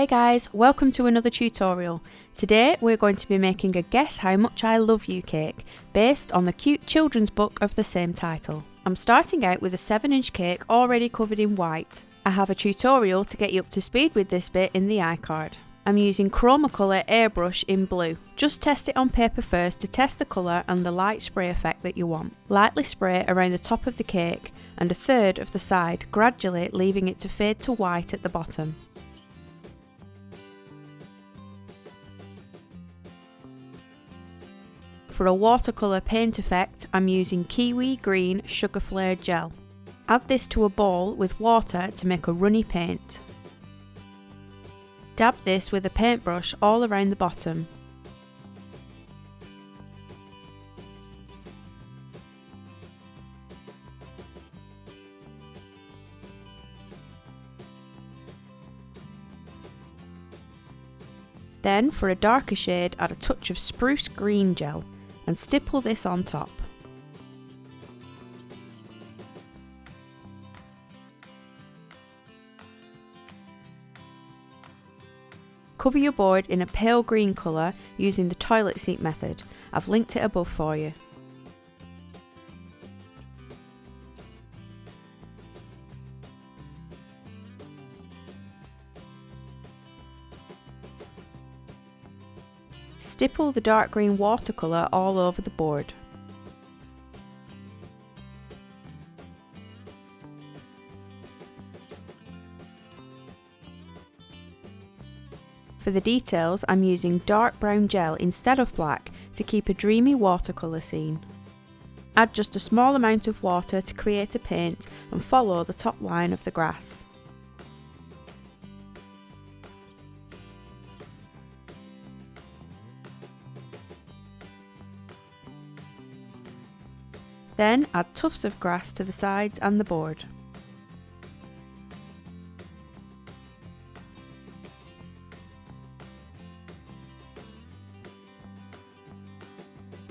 Hey guys, welcome to another tutorial. Today we're going to be making a Guess How Much I Love You cake based on the cute children's book of the same title. I'm starting out with a 7-inch cake already covered in white. I have a tutorial to get you up to speed with this bit in the iCard. I'm using Chromacolour airbrush in blue. Just test it on paper first to test the colour and the light spray effect that you want. Lightly spray around the top of the cake and a third of the side, gradually leaving it to fade to white at the bottom. For a watercolour paint effect, I'm using Kiwi Green Sugar Flare Gel. Add this to a bowl with water to make a runny paint. Dab this with a paintbrush all around the bottom. Then, for a darker shade, add a touch of Spruce Green Gel and stipple this on top. Cover your board in a pale green colour using the toilet seat method. I've linked it above for you. Stipple the dark green watercolour all over the board. For the details, I'm using dark brown gel instead of black to keep a dreamy watercolour scene. Add just a small amount of water to create a paint and follow the top line of the grass. Then add tufts of grass to the sides and the board.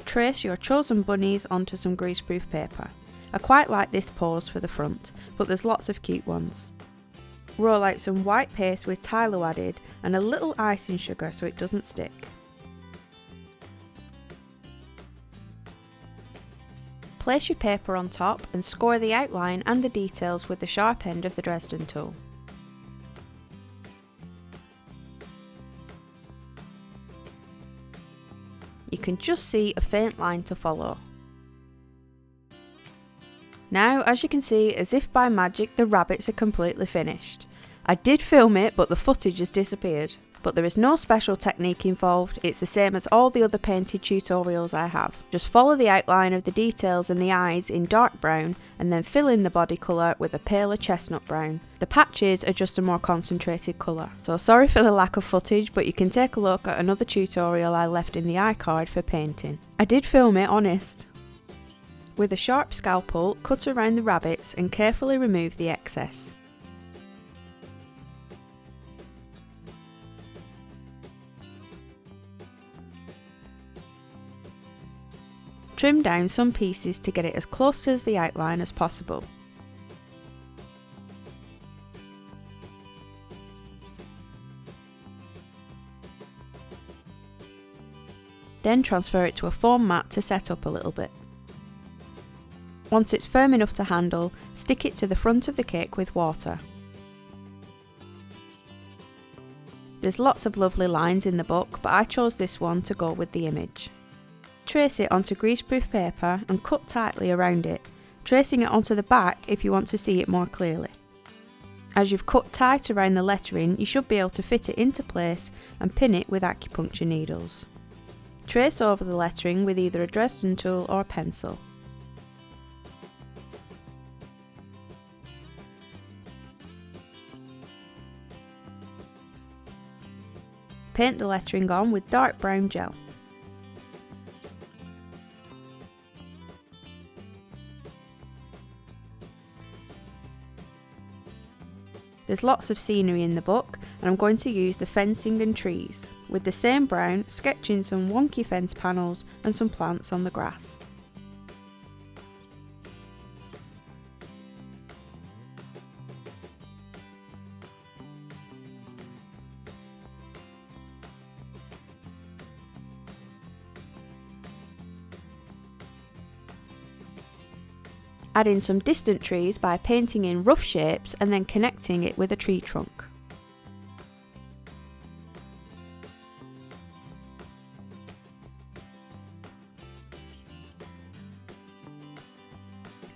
Trace your chosen bunnies onto some greaseproof paper. I quite like this pose for the front, but there's lots of cute ones. Roll out some white paste with Tylo added and a little icing sugar so it doesn't stick. Place your paper on top and score the outline and the details with the sharp end of the Dresden tool. You can just see a faint line to follow. Now, as you can see, as if by magic, the rabbits are completely finished. I did film it, but the footage has disappeared. But there is no special technique involved, it's the same as all the other painted tutorials I have. Just follow the outline of the details and the eyes in dark brown and then fill in the body colour with a paler chestnut brown. The patches are just a more concentrated colour. So sorry for the lack of footage, but you can take a look at another tutorial I left in the iCard for painting. I did film it, honest. With a sharp scalpel, cut around the rabbits and carefully remove the excess. Trim down some pieces to get it as close to the outline as possible. Then transfer it to a foam mat to set up a little bit. Once it's firm enough to handle, stick it to the front of the cake with water. There's lots of lovely lines in the book, but I chose this one to go with the image. Trace it onto greaseproof paper and cut tightly around it, tracing it onto the back if you want to see it more clearly. As you've cut tight around the lettering, you should be able to fit it into place and pin it with acupuncture needles. Trace over the lettering with either a Dresden tool or a pencil. Paint the lettering on with dark brown gel. There's lots of scenery in the book and I'm going to use the fencing and trees. With the same brown, sketch in some wonky fence panels and some plants on the grass. Add in some distant trees by painting in rough shapes and then connecting it with a tree trunk.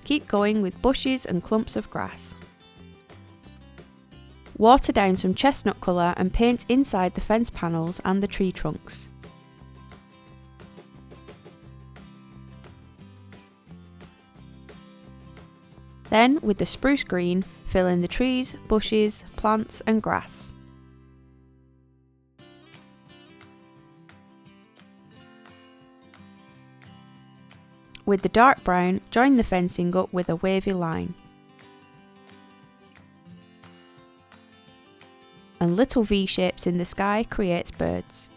Keep going with bushes and clumps of grass. Water down some chestnut colour and paint inside the fence panels and the tree trunks. Then, with the spruce green, fill in the trees, bushes, plants and grass. With the dark brown, join the fencing up with a wavy line. And little V-shapes in the sky creates birds.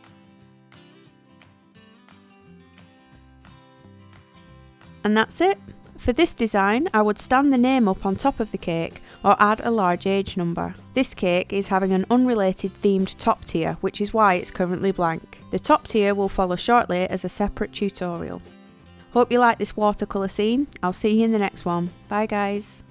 And that's it. For this design, I would stand the name up on top of the cake or add a large age number. This cake is having an unrelated themed top tier, which is why it's currently blank. The top tier will follow shortly as a separate tutorial. Hope you like this watercolour scene. I'll see you in the next one. Bye guys.